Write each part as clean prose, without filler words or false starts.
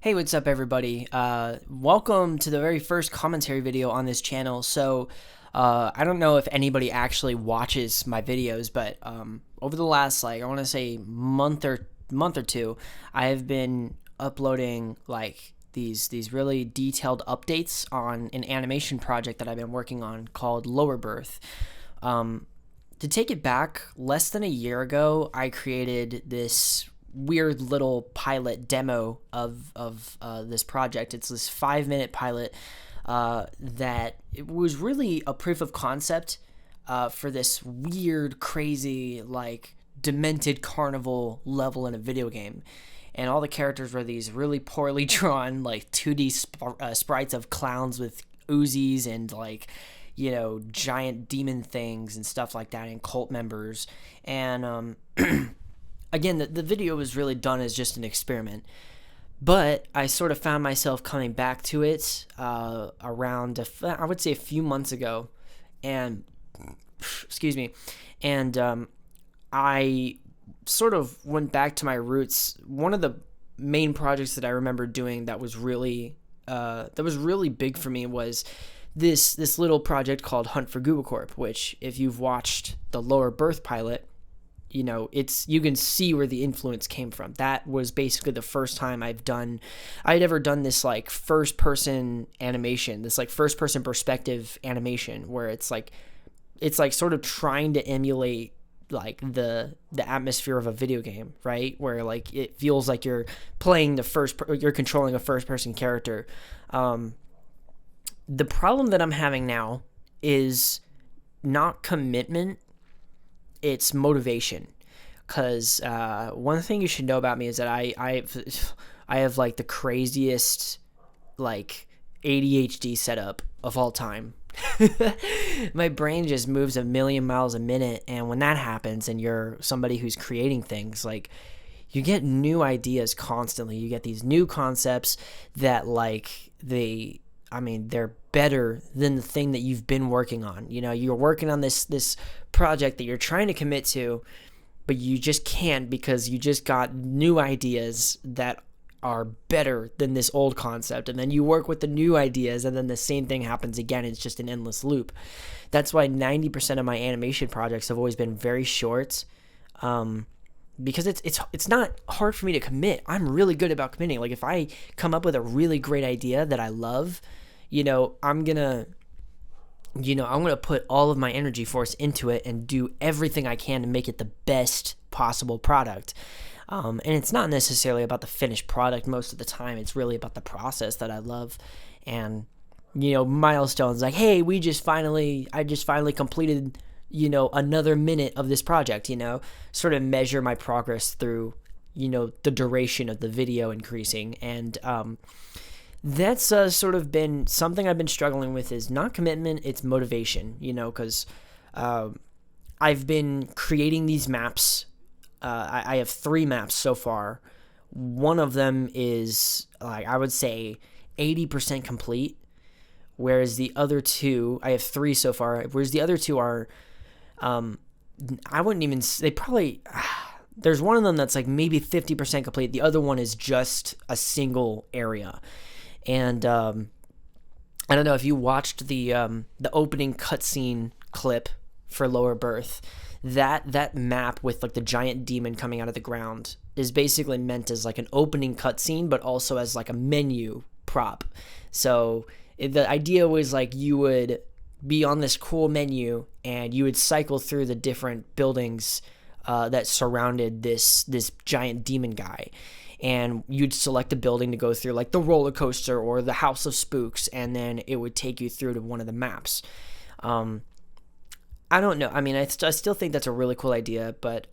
Hey, what's up, everybody? Welcome to the very first commentary video on this channel. I don't know if anybody actually watches my videos, but over the last, I want to say month or two, I have been uploading these really detailed updates on an animation project that I've been working on called Lower Birth. To take it back, less than a year ago, I created this weird little pilot demo of this project. It's this 5-minute pilot that it was really a proof of concept for this weird, crazy, demented carnival level in a video game. And all the characters were these really poorly drawn, 2D sprites of clowns with Uzis and giant demon things and stuff like that, and cult members. And again, the video was really done as just an experiment, but I sort of found myself coming back to it around I would say a few months ago, and excuse me, and I sort of went back to my roots. One of the main projects that I remember doing that was really big for me was this little project called Hunt for Goobacorp, which, if you've watched the Lower Birth pilot, you can see where the influence came from. That was basically the first time I'd ever done this first person animation, this first person perspective animation, where it's sort of trying to emulate the atmosphere of a video game, right? Where it feels like you're playing you're controlling a first person character. The problem that I'm having now is not commitment, it's motivation. Because one thing you should know about me is that I have the craziest ADHD setup of all time. My brain just moves a million miles a minute, and when that happens and you're somebody who's creating things, you get new ideas constantly. You get these new concepts that they're better than the thing that you've been working on. You're working on this project that you're trying to commit to, but you just can't because you just got new ideas that are better than this old concept. And then you work with the new ideas, and then the same thing happens again. It's just an endless loop. That's why 90% of my animation projects have always been very short. Because it's not hard for me to commit. I'm really good about committing. If I come up with a really great idea that I love, I'm gonna put all of my energy force into it and do everything I can to make it the best possible product. And it's not necessarily about the finished product most of the time. It's really about the process that I love. And milestones like, hey, I just finally completed another minute of this project, sort of measure my progress through, the duration of the video increasing. And that's sort of been something I've been struggling with, is not commitment, it's motivation, because I've been creating these maps. I have 3 maps so far. One of them is, I would say 80% complete, whereas the other 2, I have 3 so far, whereas the other 2 are, I wouldn't even, they probably, there's one of them that's maybe 50% complete. The other one is just a single area. And I don't know if you watched the opening cutscene clip for Lower Birth. That map with the giant demon coming out of the ground is basically meant as an opening cutscene, but also as a menu prop. So the idea was you would be on this cool menu and you would cycle through the different buildings that surrounded this giant demon guy. And you'd select a building to go through, the roller coaster or the House of Spooks, and then it would take you through to one of the maps. I don't know. I still think that's a really cool idea, but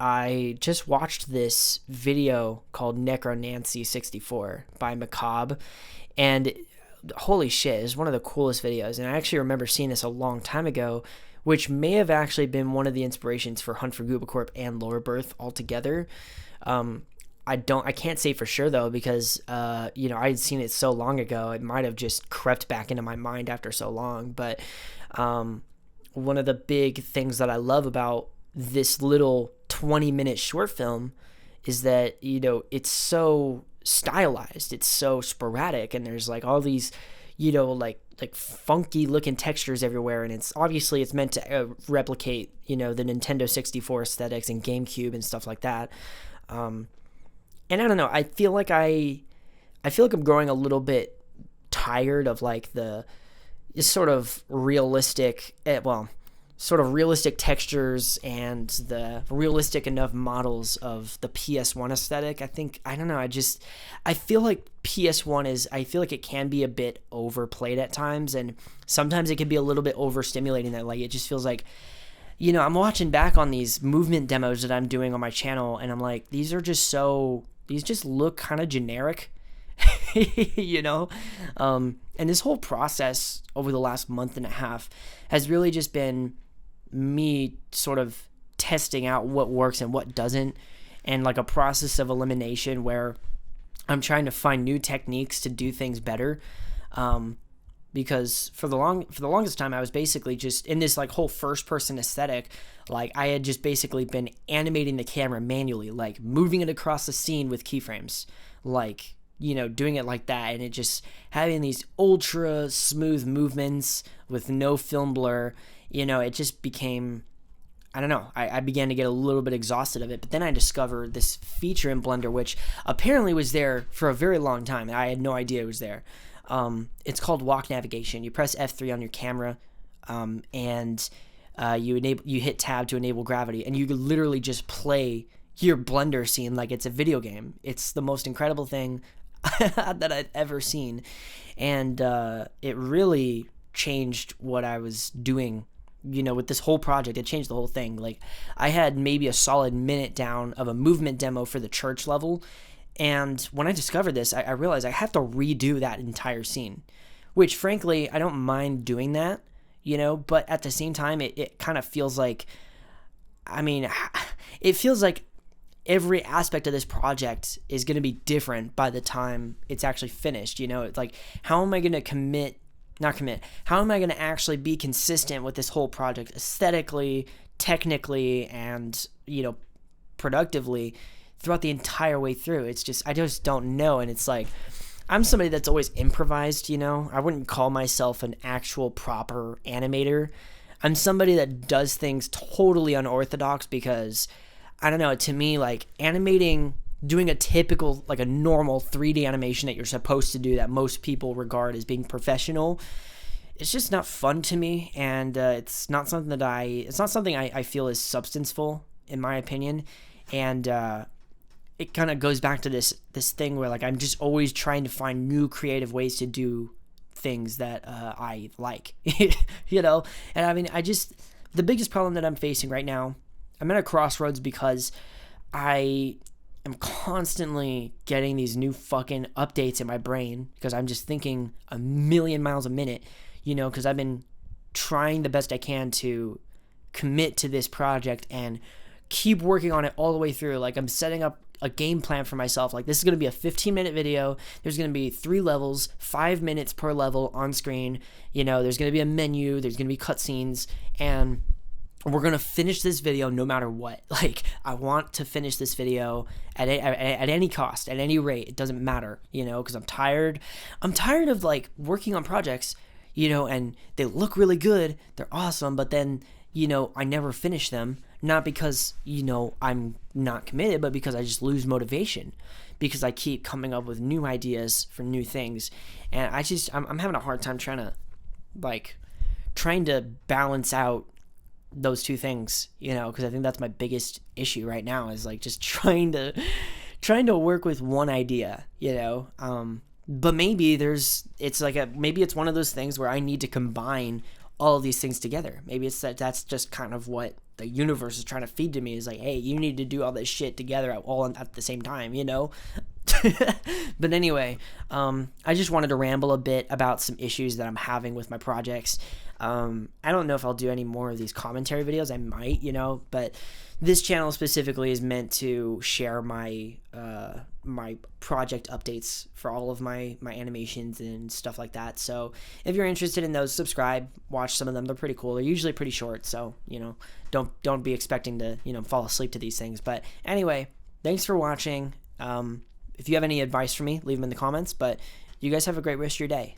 I just watched this video called Necronancy64 by Macabre, and holy shit, it's one of the coolest videos. And I actually remember seeing this a long time ago, which may have actually been one of the inspirations for Hunt for Goobacorp and Lower Birth altogether. I can't say for sure though, because I had seen it so long ago, it might have just crept back into my mind after so long. But one of the big things that I love about this little 20-minute short film is that it's so stylized, it's so sporadic, and there's like all these, like funky looking textures everywhere, and it's meant to replicate, the Nintendo 64 aesthetics and GameCube and stuff like that. And I don't know, I feel like I'm growing a little bit tired of like the sort of realistic, textures and the realistic enough models of the PS1 aesthetic. I feel like I feel like it can be a bit overplayed at times, and sometimes it can be a little bit overstimulating, that like it just feels like, I'm watching back on these movement demos that I'm doing on my channel, and I'm like, these just look kind of generic. And this whole process over the last month and a half has really just been me sort of testing out what works and what doesn't, and like a process of elimination where I'm trying to find new techniques to do things better. Because for the longest time, I was basically just in this like whole first person aesthetic. Like I had just basically been animating the camera manually, like moving it across the scene with keyframes, like, doing it like that, and it just having these ultra smooth movements with no film blur. It just became, I don't know, I began to get a little bit exhausted of it. But then I discovered this feature in Blender, which apparently was there for a very long time, and I had no idea it was there. It's called walk navigation. You press F3 on your camera, and you hit tab to enable gravity, and you literally just play your Blender scene like it's a video game. It's the most incredible thing that I've ever seen, and it really changed what I was doing. With this whole project, it changed the whole thing. Like I had maybe a solid minute down of a movement demo for the church level, and when I discovered this, I realized I have to redo that entire scene, which frankly I don't mind doing that, but at the same time it kind of feels like, it feels like every aspect of this project is going to be different by the time it's actually finished. It's like, how am I going to how am I going to actually be consistent with this whole project aesthetically, technically, and, productively throughout the entire way through? I just don't know. And it's like, I'm somebody that's always improvised, I wouldn't call myself an actual proper animator. I'm somebody that does things totally unorthodox because, I don't know, to me, like animating, doing a typical, like a normal 3D animation that you're supposed to do that most people regard as being professional, it's just not fun to me. And it's not something I feel is substanceful, in my opinion. And it kind of goes back to this thing where like I'm just always trying to find new creative ways to do things that I like, And the biggest problem that I'm facing right now, I'm at a crossroads because I'm constantly getting these new fucking updates in my brain because I'm just thinking a million miles a minute, because I've been trying the best I can to commit to this project and keep working on it all the way through. Like I'm setting up a game plan for myself. Like this is going to be a 15-minute video. There's going to be 3 levels, 5 minutes per level on screen. There's going to be a menu. There's going to be cutscenes, and we're going to finish this video no matter what. Like, I want to finish this video at any cost, at any rate. It doesn't matter, because I'm tired. I'm tired of, like, working on projects, and they look really good. They're awesome, but then, I never finish them. Not because, I'm not committed, but because I just lose motivation. Because I keep coming up with new ideas for new things. And I'm having a hard time trying to balance out those two things, because I think that's my biggest issue right now is like just trying to work with one idea, but maybe it's one of those things where I need to combine all of these things together. Maybe it's that's just kind of what the universe is trying to feed to me, is like, hey, you need to do all this shit together all at the same time, But anyway, I just wanted to ramble a bit about some issues that I'm having with my projects. I don't know if I'll do any more of these commentary videos. I might, but this channel specifically is meant to share my my project updates for all of my animations and stuff like that. So if you're interested in those, subscribe, watch some of them. They're pretty cool. They're usually pretty short, so don't be expecting to fall asleep to these things. But anyway, thanks for watching. If you have any advice for me, leave them in the comments. But you guys have a great rest of your day.